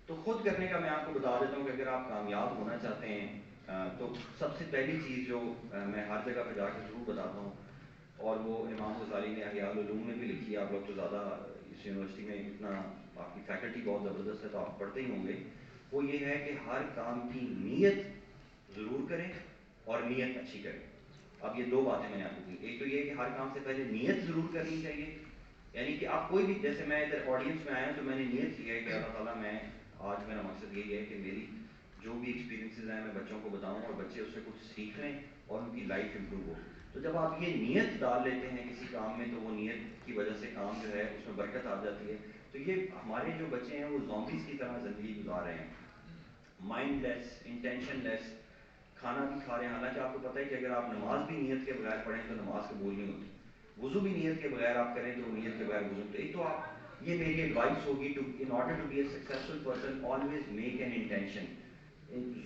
تو خود کرنے کا میں آپ کو بتا دیتا ہوں کہ اگر آپ کامیاب ہونا چاہتے ہیں تو سب سے پہلی چیز جو میں ہر جگہ پہ جا کے ضرور بتاتا ہوں، اور وہ امام غزالی نے احیاء العلوم میں بھی لکھی ہے، آپ لوگ تو زیادہ اس یونیورسٹی میں اتنا آپ کی فیکلٹی بہت زبردست ہے تو آپ پڑھتے ہی ہوں گے، وہ یہ ہے کہ ہر کام کی نیت ضرور کریں اور نیت اچھی کریں۔ اب یہ دو باتیں میں نے آپ کو کی، ایک تو یہ کہ ہر کام سے پہلے نیت ضرور کرنی چاہیے، یعنی کہ آپ کوئی بھی، جیسے میں ادھر آڈینس میں آیا تو میں نے نیت کی ہے کہ اللہ تعالیٰ میں آج میرا مقصد یہی ہے کہ میری جو بھی ایکسپیرینسز ہیں میں بچوں کو بتاؤں اور بچے اس سے کچھ سیکھ لیں اور ان کی لائف امپروو ہو۔ تو جب آپ یہ نیت ڈال لیتے ہیں کسی کام میں تو وہ نیت کی وجہ سے کام جو ہے اس میں برکت آ جاتی ہے۔ تو یہ ہمارے جو بچے ہیں وہ زومبیز کی طرح زندگی گزار رہے ہیں، مائنڈ لیس، انٹینشن لیس، کھانا بھی کھا رہے ہیں، حالانکہ آپ کو پتہ ہے کہ اگر آپ نماز بھی نیت کے بغیر پڑھیں تو نماز قبول نہیں ہوتی، وضو بھی نیت کے بغیر آپ کریں تو نیت کے بغیر وضو۔ تو ایک تو آپ، یہ میری ایڈوائس ہوگی to in order to be a successful person always make an intention,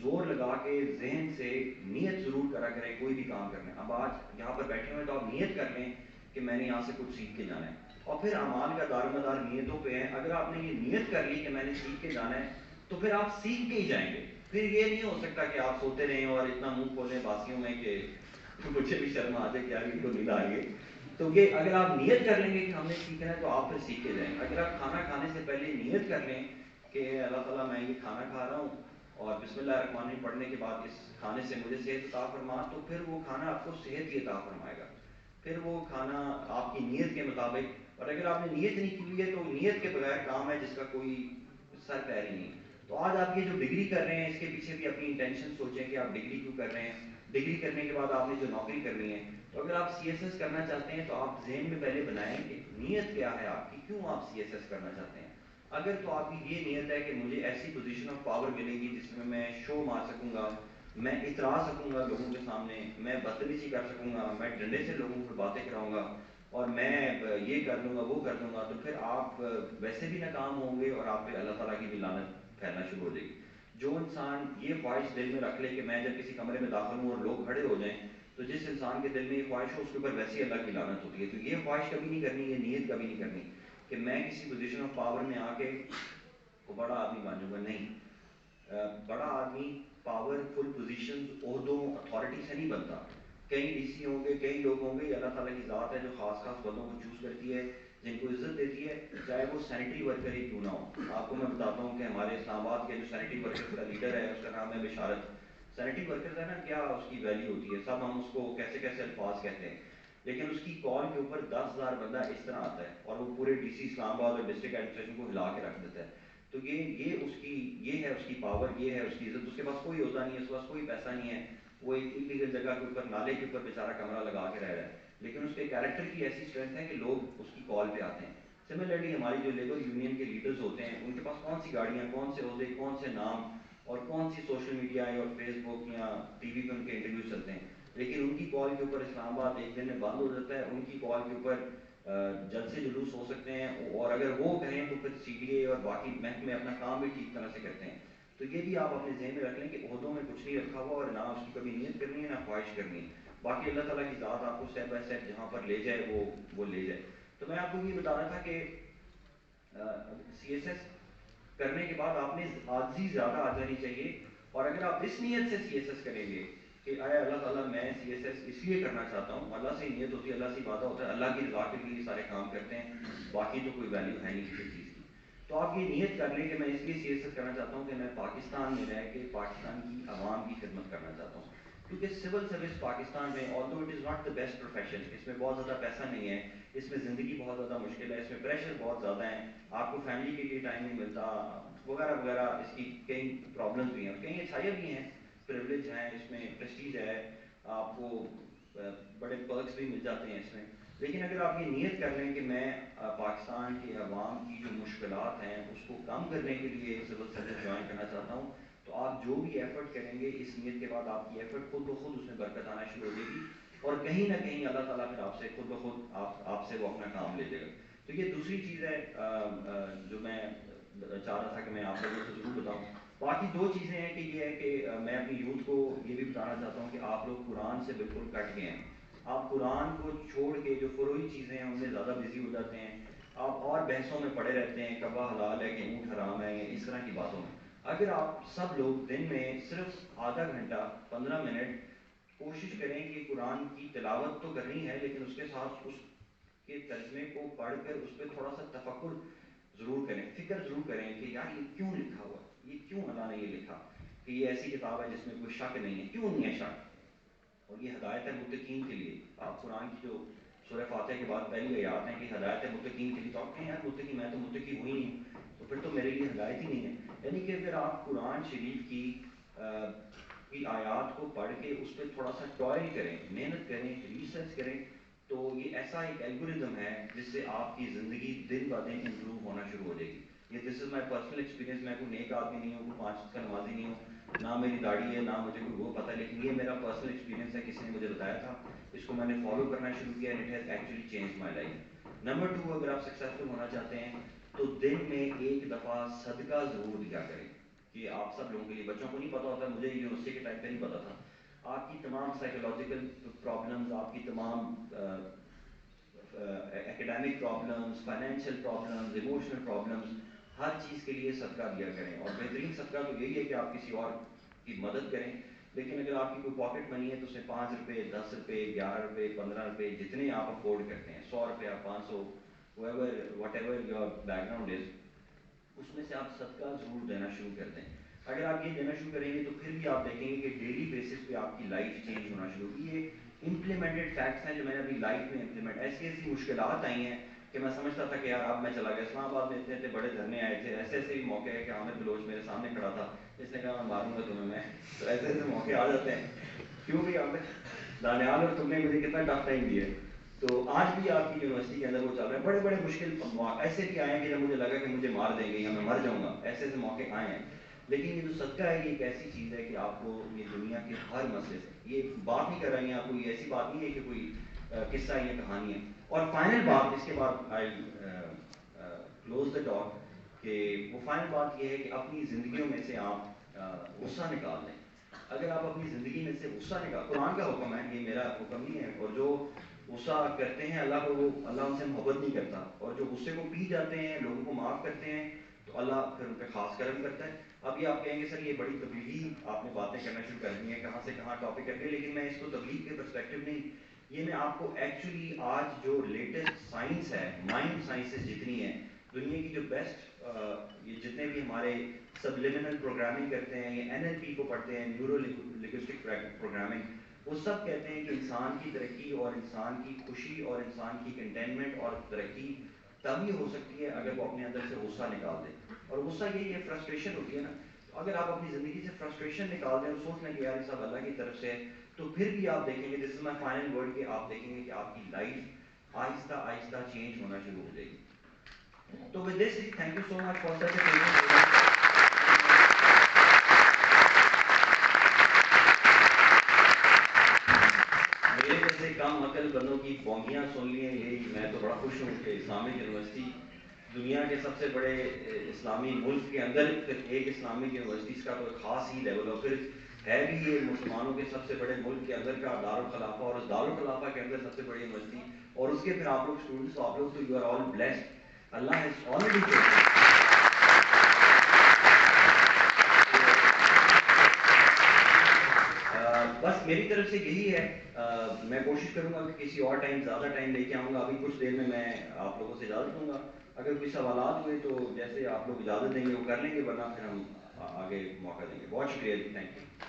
زور لگا کے ذہن سے نیت ضرور کرا کریں کوئی بھی کام کرنا ہے۔ اب آج یہاں پر بیٹھے ہوئے تو آپ نیت کر لیں کہ میں نے یہاں سے کچھ سیکھ کے جانا ہے، اور پھر اعمال کا دار مدار نیتوں پہ ہے۔ اگر آپ نے یہ نیت کر لی کہ میں نے سیکھ کے جانا ہے تو پھر آپ سیکھ کے ہی جائیں گے۔ پھر یہ نہیں ہو سکتا کہ آپ سوتے رہیں اور اتنا منہ کھولیں باسیوں میں کہ مجھے بھی شرم آ جائے کہ یار ان کو نیند آ رہی ہے۔ تو یہ اگر آپ نیت کر لیں گے کہ ہم نے سیکھنا ہے تو آپ پھر سیکھ کے جائیں گے۔ اگر آپ کھانا کھانے سے پہلے نیت کر لیں کہ اللہ تعالیٰ میں یہ کھانا کھا رہا ہوں اور بسم اللہ الرحمن الرحیم پڑھنے کے بعد اس کھانے سے مجھے صحت عطا فرما، تو پھر وہ کھانا آپ کو صحت ہی عطا فرمائے گا، پھر وہ کھانا آپ کی نیت کے مطابق۔ اور اگر آپ نے نیت نہیں کی ہوئی ہے تو نیت کے بغیر کام ہے جس کا کوئی سر پیر ہی نہیں۔ تو آج آپ یہ جو ڈگری کر رہے ہیں اس کے پیچھے بھی اپنی انٹینشن سوچیں کہ آپ ڈگری کیوں کر رہے ہیں، ڈگری کرنے کے بعد آپ نے جو نوکری کرنی ہے، تو اگر آپ سی ایس ایس کرنا چاہتے ہیں تو آپ ذہن میں پہلے بنائیں کہ نیت کیا ہے آپ کی، کیوں آپ سی ایس ایس کرنا چاہتے ہیں۔ اگر تو آپ کی یہ نیت ہے کہ مجھے ایسی پوزیشن آف پاور ملے گی جس میں شو مار سکوں گا، میں اترا سکوں گا لوگوں کے سامنے، میں بدتمیزی کر سکوں گا، میں ڈنڈے سے لوگوں کو باتیں کراؤں گا اور میں یہ کر دوں گا وہ کر دوں گا، تو پھر آپ ویسے بھی ناکام ہوں گے اور آپ پہ اللہ تعالیٰ کی بھی لعنت پھیلنا شروع ہو جائے گی۔ جو انسان یہ خواہش دل میں رکھ لے کہ میں جب کسی کمرے میں داخل ہوں اور لوگ کھڑے ہو جائیں، تو جس انسان کے دل میں یہ خواہش ہو اس کے اوپر ویسی اللہ کی لعنت ہوتی ہے۔ تو یہ خواہش کبھی نہیں کرنی، یہ نیت کبھی نہیں کرنی کہ میں کسی پوزیشن آف پاور میں آ کے کو بڑا آدمی بن جاؤں گا، نہیں۔ بڑا آدمی پاور فل پوزیشن، عہدوں، اتھارٹی سے نہیں بنتا۔ کئی ڈی سی ہوں گے، کئی لوگ ہوں گے، یہ اللہ تعالیٰ کی ذات ہے جو خاص خاص بندوں کو چوز کرتی ہے، جن کو عزت دیتی ہے، چاہے وہ سینیٹری ورکر ہی کیوں نہ ہو۔ آپ کو میں بتاتا ہوں کہ ہمارے اسلام آباد کے جو سینیٹری ورکر کا لیڈر ہے اس کا نام ہے بشارت۔ سینیٹری ورکر ہے نا، کیا اس کی ویلیو ہوتی ہے، سب ہم اس کو کیسے کیسے الفاظ کہتے ہیں، لیکن اس کی کال کے اوپر 10,000 بندہ اس طرح آتا ہے اور وہ پورے ڈی سی اسلام آباد اور ڈسٹرکٹ ایڈمنسٹریشن کو ہلا کے رکھ دیتا ہے۔ تو یہ اس کی، یہ ہے اس کی پاور، یہ ہے اس کی عزت۔ اس کے پاس کوئی ہوتا نہیں ہے، اس کے پاس کوئی پیسہ نہیں ہے، وہ ایک انلیگل جگہ کے اوپر، نالے کے اوپر بیچارہ کمرہ لگا کے رہ رہا ہے، لیکن اس کے کیریکٹر کی ایسی اسٹرینتھ ہے کہ لوگ اس کی کال پہ آتے ہیں۔ سملرلی ہماری جو لیبر یونین کے لیڈرز ہوتے ہیں ان کے پاس کون سی گاڑیاں، کون سے عہدے، کون سے نام اور کون سی سوشل میڈیا اور فیس بک یا ٹی وی پہ ان کے انٹرویو چلتے ہیں، لیکن ان کی کال کے اوپر اسلام آباد ایک دن میں بند ہو جاتا ہے، ان کی کال کے اوپر جلسے جلوس ہو سکتے ہیں، اور اگر وہ کہیں تو پھر سی ڈی اے اور باقی محکمے اپنا کام بھی ٹھیک طرح سے کرتے ہیں۔ تو یہ بھی آپ اپنے ذہن میں رکھ لیں کہ عہدوں میں کچھ نہیں رکھا ہوا اور نہ اس کی کبھی نیت کرنی ہے نہ خواہش کرنی ہے، باقی اللہ تعالیٰ کی ذات آپ کو اسٹیپ بائی اسٹیپ جہاں پر لے جائے وہ لے جائے۔ تو میں آپ کو یہ بتا رہا تھا کہ سی ایس ایس کرنے کے بعد آپ نے عاجزی زیادہ آ جانی چاہیے، اور اگر آپ اس نیت سے سی ایس ایس کریں گے کہ اے اللہ تعالیٰ میں سی ایس ایس اس لیے کرنا چاہتا ہوں، اللہ سے نیت ہوتی ہے، اللہ سے وعدہ ہوتا ہے، اللہ کی رضا کے لیے سارے کام کرتے ہیں، باقی تو کوئی ویلیو ہے نہیں کسی چیز کی۔ تو آپ یہ نیت کر لیں کہ میں اس لیے سی ایس ایس کرنا چاہتا ہوں کہ میں پاکستان میں رہ کے پاکستان کی عوام کی خدمت کرنا چاہتا ہوں، کیونکہ سول سروس پاکستان میں although it is not the best profession, اس میں بہت زیادہ پیسہ نہیں ہے، اس میں زندگی بہت زیادہ مشکل ہے، اس میں پریشر بہت زیادہ ہے، آپ کو فیملی کے لیے ٹائم نہیں ملتا وغیرہ وغیرہ، اس کی کئی پرابلمس بھی ہیں اور کئی اچھائیاں بھی ہیں، پریولیج ہیں، اس میں پریسٹیج ہے، آپ کو بڑے پرکس بھی مل جاتے ہیں اس میں۔ لیکن اگر آپ یہ نیت کر لیں کہ میں پاکستان کے عوام کی جو مشکلات ہیں اس کو کم کرنے کے لیے سول سروس جوائن کرنا چاہتا ہوں، تو آپ جو بھی ایفرٹ کریں گے اس نیت کے بعد آپ کی ایفرٹ خود بخود اس میں برکت آنا شروع ہو جائے گی، اور کہیں نہ کہیں اللہ تعالیٰ پھر آپ سے خود بخود آپ سے وہ اپنا کام لے لے گا۔ تو یہ دوسری چیز ہے جو میں چاہ رہا تھا کہ میں آپ لوگوں سے ضرور بتاؤں۔ باقی دو چیزیں ہیں کہ یہ ہے کہ میں اپنی یوتھ کو یہ بھی بتانا چاہتا ہوں کہ آپ لوگ قرآن سے بالکل کٹ گئے ہیں، آپ قرآن کو چھوڑ کے جو فروعی چیزیں ہیں ان میں زیادہ بزی ہو جاتے ہیں، آپ اور بحثوں میں پڑے رہتے ہیں، کبا حلال ہے کہ اونٹ حرام ہے، اس طرح کی باتوں میں۔ اگر آپ سب لوگ دن میں صرف آدھا گھنٹہ 15 منٹ کوشش کریں کہ قرآن کی تلاوت تو کرنی ہے، لیکن اس کے ساتھ اس کے ترجمے کو پڑھ کر اس پہ تھوڑا سا تفکر ضرور کریں، فکر ضرور کریں کہ یار یہ کیوں لکھا ہوا ہے، یہ کیوں اللہ نے یہ لکھا کہ یہ ایسی کتاب ہے جس میں کوئی شک نہیں ہے، کیوں نہیں ہے شک، اور یہ ہدایت ہے متقین کے لیے۔ آپ قرآن کی جو سورہ فاتحہ کے بعد پہلی آیات ہیں کہ ہدایت ہے متقین کے لیے، تو آپ کہیں یار متقی، میں تو متقی ہوئی نہیں، تو پھر تو میرے لیے ہدایت ہی نہیں ہے۔ یعنی کہ پھر آپ قرآن شریف کی آیات کو پڑھ کے اس پہ تھوڑا سا ٹوائل کریں، محنت کریں، ریسرچ کریں، تو یہ ایسا ایک الگوریزم ہے جس سے آپ کی زندگی دن بہ دن امپروو ہونا شروع ہو جائے گی۔ یہ دس از مائی پرسنل ایکسپیرینس، میں کوئی نیک آدمی نہیں ہوں، کوئی 5 وقت کا نمازی نہیں ہوں، نہ میری داڑھی ہے، نہ مجھے کوئی وہ پتہ ہے، لیکن یہ میرا پرسنل ایکسپیرینس ہے، کسی نے مجھے بتایا تھا، اس کو میں نے فالو کرنا شروع کیا، and it has actually change my life. Number 2، اگر آپ سکسیزفل ہونا چاہتے ہیں تو دن میں ایک دفعہ صدقہ ضرور دیا کریں۔ کہ آپ سب لوگوں کے لیے، بچوں کو نہیں پتا ہوتا، مجھے یونیورسٹی کے ٹائم پہ نہیں پتا تھا، آپ کی تمام سائیکولوجیکل پرابلمز، آپ کی تمام academic problems, financial problems, emotional problems, ہر چیز کے لیے صدقہ دیا کریں۔ اور بہترین صدقہ تو یہی ہے کہ آپ کسی اور کی مدد کریں، لیکن اگر آپ کی کوئی پاکٹ منی ہے تو اس میں 5 روپے، 10 روپے، 11 روپے، 15 روپے، جتنے آپ افورڈ کرتے ہیں، 100 روپیہ، 500، whatever your background is, اس میں سے آپ صدقہ ضرور دینا شروع کر دیں۔ اگر آپ یہ دینا شروع کریں گے تو پھر بھی آپ دیکھیں گے کہ ڈیلی بیسس پہ آپ کی لائف چینج ہونا شروع ہوگی۔ یہ امپلیمنٹڈ فیکٹس ہیں جو میں نے اپنی لائف میں امپلیمنٹ، ایسی ایسی مشکلات آئی ہیں کہ میں سمجھتا تھا کہ یار اب میں چلا گیا، اسلام آباد میں اتنے اتنے بڑے دھرنے آئے تھے، ایسے ایسے بھی موقع ہے کہ عامر بلوچ میرے سامنے کھڑا تھا، اس نے کہا میں ماروں گا تمہیں میں، تو ایسے ایسے موقع آ جاتے ہیں، کیوں بھی عامر دانیال، اور تم نے مجھے کتنا ٹف ٹائم دیا ہے۔ تو آج بھی آپ کی یونیورسٹی کے اندر وہ چل رہا ہے، بڑے بڑے مشکل ایسے بھی آئے ہیں کہ جب مجھے لگا کہ مجھے مار دیں گے یا میں مر جاؤں گا، ایسے ایسے موقع آئے ہیں، لیکن یہ جو صدقہ ہے یہ ایک ایسی چیز ہے کہ آپ کو یہ دنیا کے ہر مسئلے سے، یہ بات نہیں کر رہی ہیں آپ کو، یہ ایسی بات نہیں ہے کہ کوئی قصہ یا کہانی ہے۔ اور فائنل بات، اس کے بعد آئی کلوز دا ٹاک، کہ وہ فائنل بات یہ ہے کہ اپنی زندگیوں میں سے آپ غصہ نکال دیں۔ اگر آپ اپنی زندگی میں سے غصہ نکال، قرآن کا حکم ہے، یہ میرا حکم نہیں ہے، اور جو غصہ کرتے ہیں اللہ کو، وہ اللہ ان سے محبت نہیں کرتا، اور جو غصے کو پی جاتے ہیں، لوگوں کو معاف کرتے ہیں، تو اللہ پھر ان پہ خاص کرم کرتا ہے۔ اب یہ آپ کہیں گے سر یہ بڑی تبلیغی آپ نے باتیں کرنا شروع کر دی ہیں، کہاں سے کہاں ٹاپک کر کے، لیکن میں اس کو تبلیغ کے پرسپیکٹو نہیں، یہ میں آپ کو ایکچولی آج جو لیٹسٹ سائنس ہے، مائنڈ سائنسز جتنی ہیں دنیا کی، جو بیسٹ یہ جتنے بھی ہمارے سبلیمنل پروگرامنگ کرتے ہیں، یہ NLP کو پڑھتے ہیں، نیورو لنگوسٹک پروگرامنگ، وہ سب کہتے ہیں کہ انسان کی ترقی اور انسان کی خوشی اور انسان کی کنٹینمنٹ اور ترقی تبھی ہو سکتی ہے اگر وہ اپنے اندر سے غصہ نکال دے، اور غصہ یہی ہے، فرسٹریشن ہوتی ہے نا، تو اگر آپ اپنی زندگی سے فرسٹریشن نکال دیں اور سوچ لیں کہ یار یہ سب اللہ کی طرف سے ہے، تو پھر بھی آپ دیکھیں گے، دس از مائی فائنل ورڈ، کہ آپ دیکھیں گے کہ آپ کی لائف آہستہ آہستہ چینج ہونا شروع ہو جائے گی۔ تو with this thank you so much for such a میرے جیسے کم عقل بندوں کی بونگیاں سن لی ہیں، یہی میں تو بڑا خوش ہوں کہ اسلامک یونیورسٹی دنیا کے سب سے بڑے اسلامی ملک کے اندر ایک اسلامک یونیورسٹیز کا تو خاص ہی لیول، اور پھر ہے بھی یہ مسلمانوں کے سب سے بڑے ملک کے اندر کا دارالخلافہ، اور اس دارالخلافہ کے اندر سب سے بڑی یونیورسٹی، اور اس کے پھر آپ لوگ اسٹوڈنٹس، آپ لوگ تو یو آر آل بلیسڈ، اللہ ہیز آلریڈی بس میری طرف سے یہی ہے، میں کوشش کروں گا کہ کسی اور ٹائم زیادہ ٹائم لے کے آؤں گا، ابھی کچھ دیر میں آپ لوگوں سے اجازت دوں گا، اگر کوئی سوالات ہوئے تو جیسے آپ لوگ اجازت دیں گے وہ کر لیں گے، ورنہ پھر ہم آگے موقع دیں گے۔ بہت شکریہ جی، تھینک یو۔